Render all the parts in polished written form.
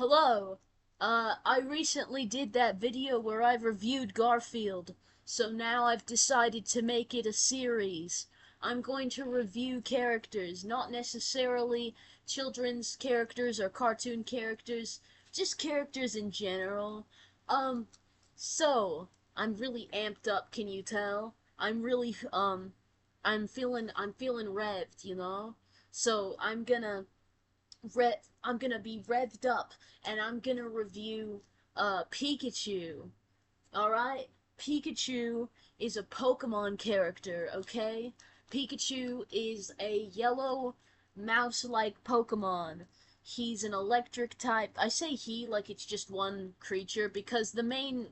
Hello. I recently did that video where I reviewed Garfield, so now I've decided to make it a series. I'm going to review characters, not necessarily children's characters or cartoon characters, just characters in general. Um, so, I'm really amped up, can you tell? I'm feeling revved, you know? So, I'm gonna be revved up and I'm gonna review Pikachu. Alright? Pikachu is a Pokemon character, okay? Pikachu is a yellow mouse-like Pokemon. He's an electric type. I say he like it's just one creature because the main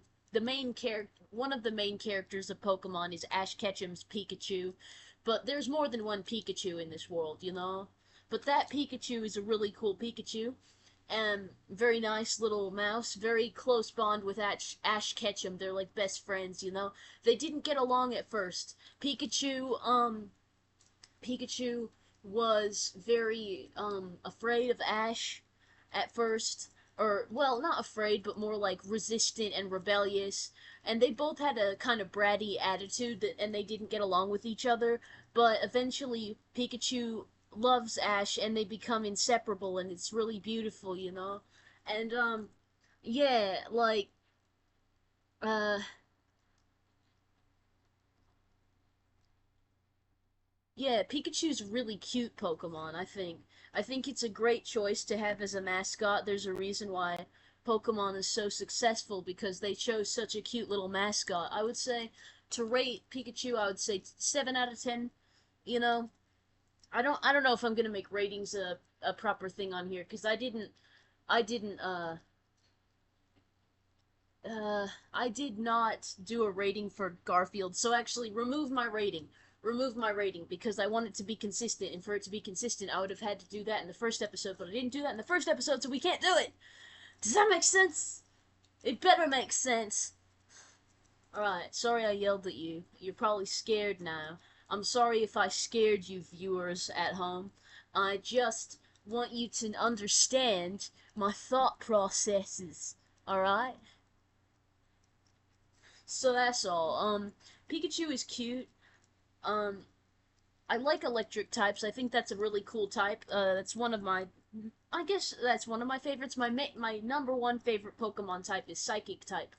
character one of the main characters of Pokemon is Ash Ketchum's Pikachu, but there's more than one Pikachu in this world, you know? But that Pikachu is a really cool Pikachu and very nice little mouse. Very close bond with Ash Ketchum. They're like best friends, you know. They didn't get along at first. Pikachu was very afraid of Ash at first, or well, not afraid, but more like resistant and rebellious. And they both had a kind of bratty attitude, and they didn't get along with each other. But eventually, Pikachu loves Ash, and they become inseparable, and it's really beautiful, you know. And yeah, like uh, yeah, Pikachu's a really cute Pokemon, I think. I think it's a great choice to have as a mascot. There's a reason why Pokemon is so successful because they chose such a cute little mascot. I would say to rate Pikachu, I would say 7 out of 10. You know, I don't know if I'm going to make ratings a proper thing on here cuz I did not do a rating for Garfield. So actually remove my rating. Remove my rating because I want it to be consistent, and for it to be consistent, I would have had to do that in the first episode, but I didn't do that in the first episode, so we can't do it. Does that make sense? It better make sense. Alright, sorry I yelled at you. You're probably scared now. I'm sorry if I scared you viewers at home. I just want you to understand my thought processes. Alright? So that's all. Pikachu is cute. Um, I like electric types. I think that's a really cool type. That's one of my, I guess that's one of my favorites. My number one favorite Pokemon type is Psychic type,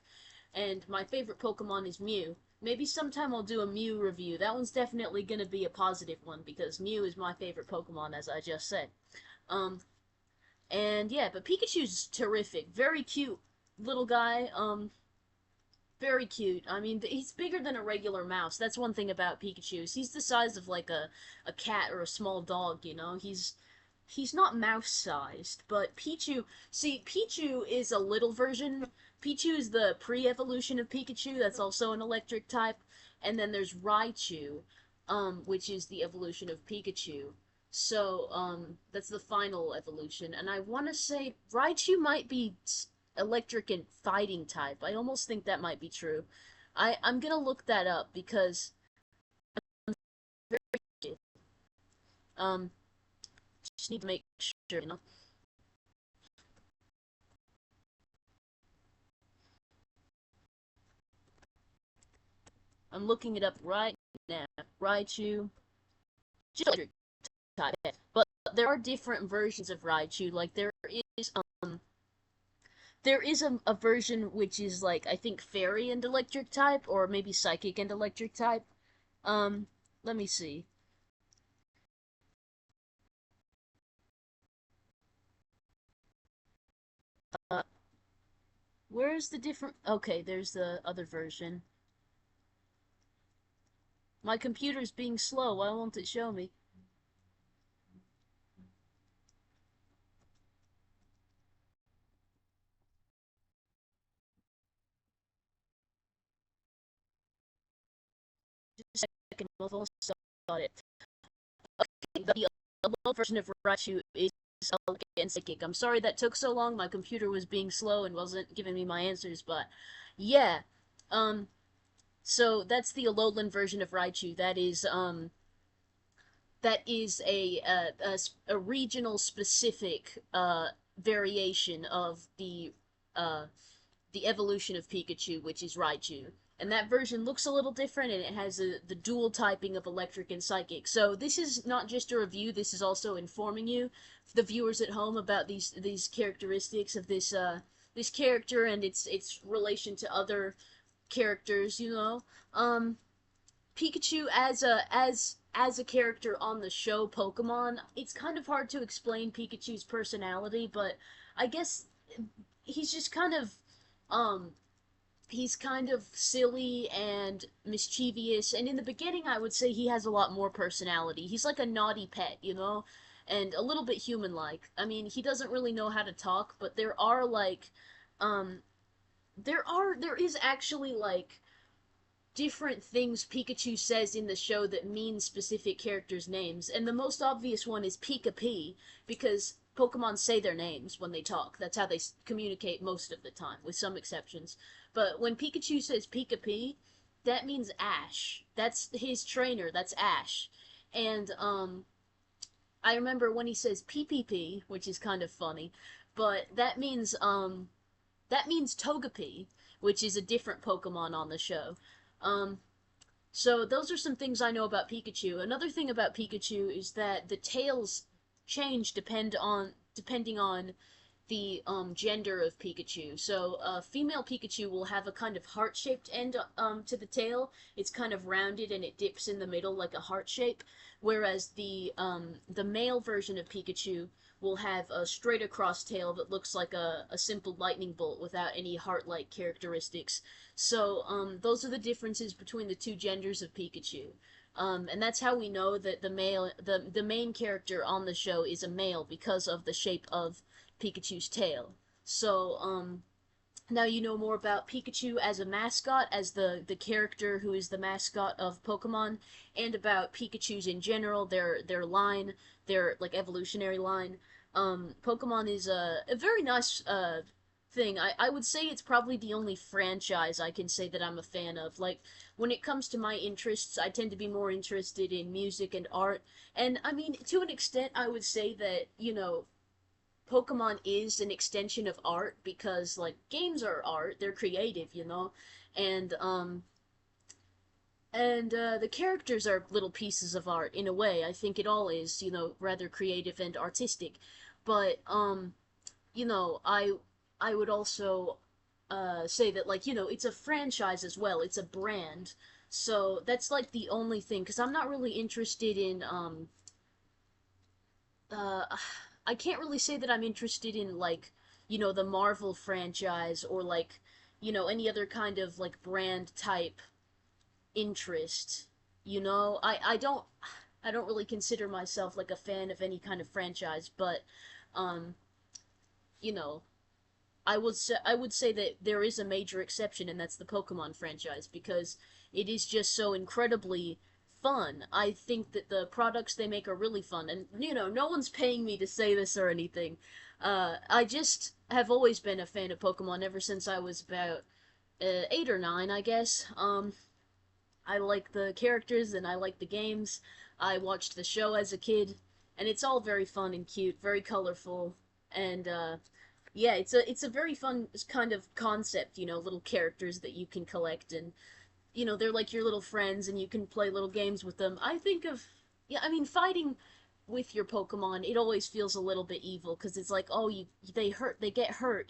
and my favorite Pokemon is Mew. Maybe sometime I'll do a Mew review. That one's definitely gonna be a positive one because Mew is my favorite Pokemon, as I just said. Um, and yeah, but Pikachu's terrific. Very cute little guy. Very cute. I mean, he's bigger than a regular mouse. That's one thing about Pikachu. He's the size of like a cat or a small dog, you know? He's not mouse-sized, but Pichu is a little version. Pichu is the pre-evolution of Pikachu. That's also an electric type. And then there's Raichu, which is the evolution of Pikachu. So, that's the final evolution. And I want to say Raichu might be electric and fighting type. I almost think that might be true. I'm gonna look that up because um just need to make sure, you know. I'm looking it up right now. Raichu, just electric type, but there are different versions of Raichu. Like is there is a version which is like I think fairy and electric type, or maybe psychic and electric type. Um, let me see. Uh, where's the different? Okay, there's the other version. My computer's being slow. Why won't it show me? Just a second. I've almost got it. Okay, the low version of Raichu is elegant and psychic. I'm sorry that took so long. My computer was being slow and wasn't giving me my answers, but yeah. So that's the Alolan version of Raichu. That is that is a regional specific variation of uh, the evolution of Pikachu, which is Raichu. And that version looks a little different, and it has the dual typing of electric and psychic. So this is not just a review; this is also informing you, the viewers at home, about these characteristics of this character and its relation to other characters. Pikachu as a character on the show Pokemon, it's kind of hard to explain Pikachu's personality, but I guess he's just kind of um he's kind of silly and mischievous, and in the beginning I would say he has a lot more personality. He's like a naughty pet, and a little bit human like. I mean, he doesn't really know how to talk, but um there is actually like different things Pikachu says in the show that mean specific characters' names, and the most obvious one is Pika P, because Pokemon say their names when they talk. That's how they communicate most of the time, with some exceptions. But when Pikachu says Pika P, that means Ash. That's his trainer. That's Ash. And I remember when he says PPP, which is kind of funny, but that means Togepi, which is a different Pokemon on the show. Um, so those are some things I know about Pikachu. Another thing about Pikachu is that the tails change depending on the gender of Pikachu. So female Pikachu will have a kind of heart-shaped end to the tail. It's kind of rounded and it dips in the middle like a heart shape, whereas the male version of Pikachu will have a straight across tail that looks like a simple lightning bolt without any heart-like characteristics. So those are the differences between the two genders of Pikachu. And that's how we know that the main character on the show is a male, because of the shape of Pikachu's tail. So, now you know more about Pikachu as a mascot, as the character who is the mascot of Pokemon, and about Pikachu's in general, their line, their like evolutionary line. Pokemon is a very nice thing. I would say it's probably the only franchise I can say that I'm a fan of. Like, when it comes to my interests, I tend to be more interested in music and art. And I mean, to an extent, I would say that, Pokemon is an extension of art, because like games are art, they're creative. And the characters are little pieces of art in a way. I think it all is, rather creative and artistic. But I would also say that, like, it's a franchise as well. It's a brand. So that's like the only thing, because I'm not really interested in uh I can't really say that I'm interested in, like, the Marvel franchise, or like, any other kind of like brand type interest. I don't really consider myself like a fan of any kind of franchise, but um, you know, I would say that there is a major exception, and that's the Pokemon franchise, because it is just so incredibly fun. I think that the products they make are really fun, and no one's paying me to say this or anything. I just have always been a fan of Pokemon ever since I was about 8 or 9, I guess. I like the characters and I like the games. I watched the show as a kid, and it's all very fun and cute, very colorful, and yeah, it's a very fun kind of concept, little characters that you can collect, and they're like your little friends, and you can play little games with them. Yeah, I mean, fighting with your Pokemon, it always feels a little bit evil, because it's like, oh, they get hurt.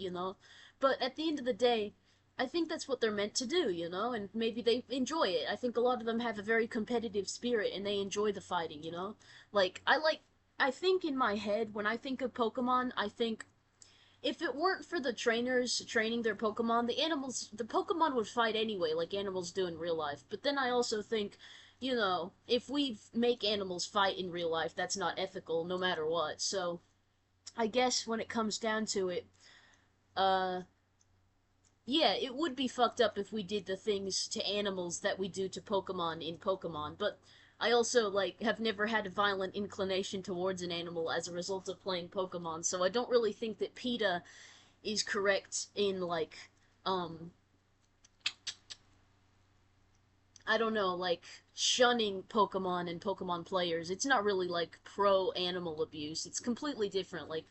But at the end of the day, I think that's what they're meant to do, and maybe they enjoy it. I think a lot of them have a very competitive spirit, and they enjoy the fighting. I think in my head, when I think of Pokemon, I think, if it weren't for the trainers training their Pokemon, the Pokemon would fight anyway, like animals do in real life. But then I also think, if we make animals fight in real life, that's not ethical, no matter what. So, I guess when it comes down to it, uh, yeah, it would be fucked up if we did the things to animals that we do to Pokemon in Pokemon. But I also, like, have never had a violent inclination towards an animal as a result of playing Pokemon, so I don't really think that PETA is correct in, like, um I don't know, like shunning Pokemon and Pokemon players. It's not really like pro animal abuse. It's completely different. Like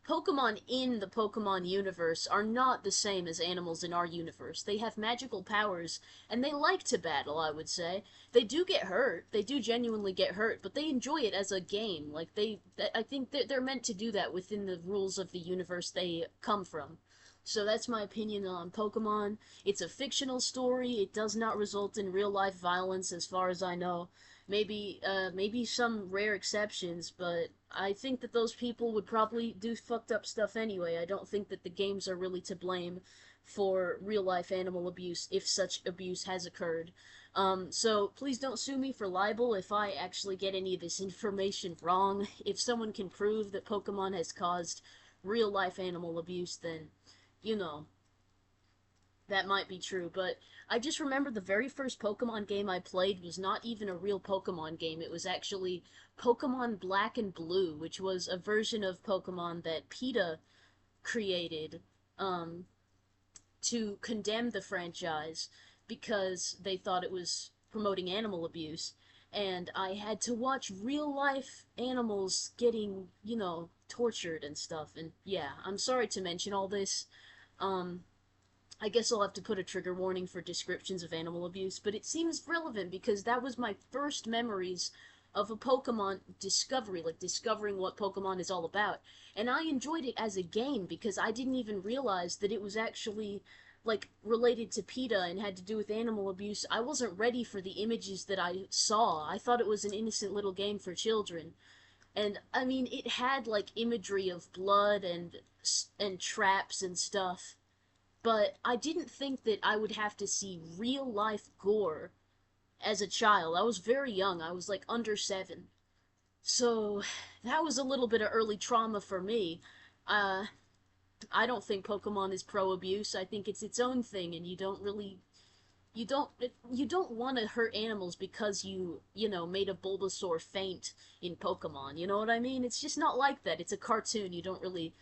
Pokemon in the Pokemon universe are not the same as animals in our universe. They have magical powers, and they like to battle, I would say. They do get hurt. They do genuinely get hurt, but they enjoy it as a game. Like, I think that they're meant to do that within the rules of the universe they come from. So that's my opinion on Pokemon. It's a fictional story. It does not result in real life violence, as far as I know. Maybe some rare exceptions, but I think that those people would probably do fucked up stuff anyway. I don't think that the games are really to blame for real life animal abuse if such abuse has occurred. So please don't sue me for libel if I actually get any of this information wrong. If someone can prove that Pokemon has caused real life animal abuse, then, you know, that might be true, but I just remember the very first Pokemon game I played was not even a real Pokemon game. It was actually Pokemon Black and Blue, which was a version of Pokemon that PETA created um, to condemn the franchise because they thought it was promoting animal abuse. And I had to watch real life animals getting, tortured and stuff. And yeah, I'm sorry to mention all this. Um, I guess I'll have to put a trigger warning for descriptions of animal abuse, but it seems relevant because that was my first memories of a Pokemon discovery, like discovering what Pokemon is all about. And I enjoyed it as a game because I didn't even realize that it was actually like related to PETA and had to do with animal abuse. I wasn't ready for the images that I saw. I thought it was an innocent little game for children. And I mean, it had like imagery of blood and traps and stuff, but I didn't think that I would have to see real life gore as a child. I was very young. I was like under 7. So that was a little bit of early trauma for me. Uh, I don't think Pokemon is pro abuse. I think it's its own thing, and you don't want to hurt animals because made a Bulbasaur faint in Pokemon. You know what I mean? It's just not like that. It's a cartoon. You don't really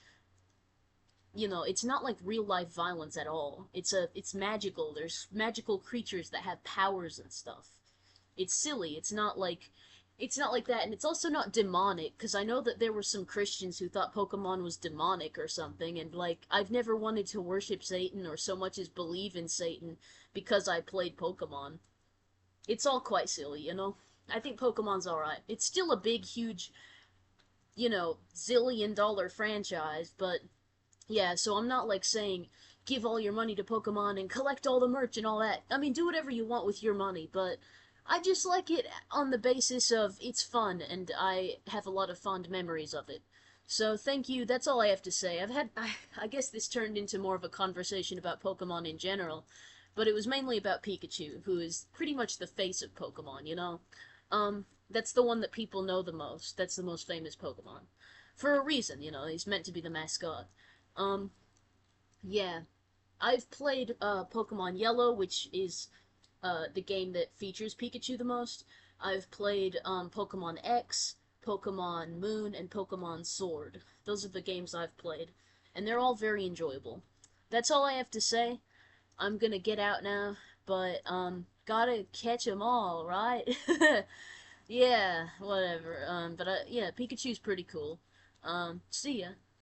it's not like real life violence at all. It's magical. There's magical creatures that have powers and stuff. It's silly. It's not like that, and it's also not demonic, because I know that there were some Christians who thought Pokemon was demonic or something, and like, I've never wanted to worship Satan or so much as believe in Satan because I played Pokemon. It's all quite silly. I think Pokemon's alright. It's still a big, huge, zillion-dollar franchise, but yeah, so I'm not like saying give all your money to Pokemon and collect all the merch and all that. I mean, do whatever you want with your money, but I just like it on the basis of it's fun and I have a lot of fond memories of it. So thank you. That's all I have to say. I guess this turned into more of a conversation about Pokemon in general, but it was mainly about Pikachu, who is pretty much the face of Pokemon. That's the one that people know the most. That's the most famous Pokemon. For a reason. He's meant to be the mascot. Um, yeah. I've played Pokemon Yellow, which is the game that features Pikachu the most. I've played Pokemon X, Pokemon Moon, and Pokemon Sword. Those are the games I've played, and they're all very enjoyable. That's all I have to say. I'm gonna get out now, but gotta catch 'em all, right? Yeah, whatever. But yeah, Pikachu's pretty cool. See ya.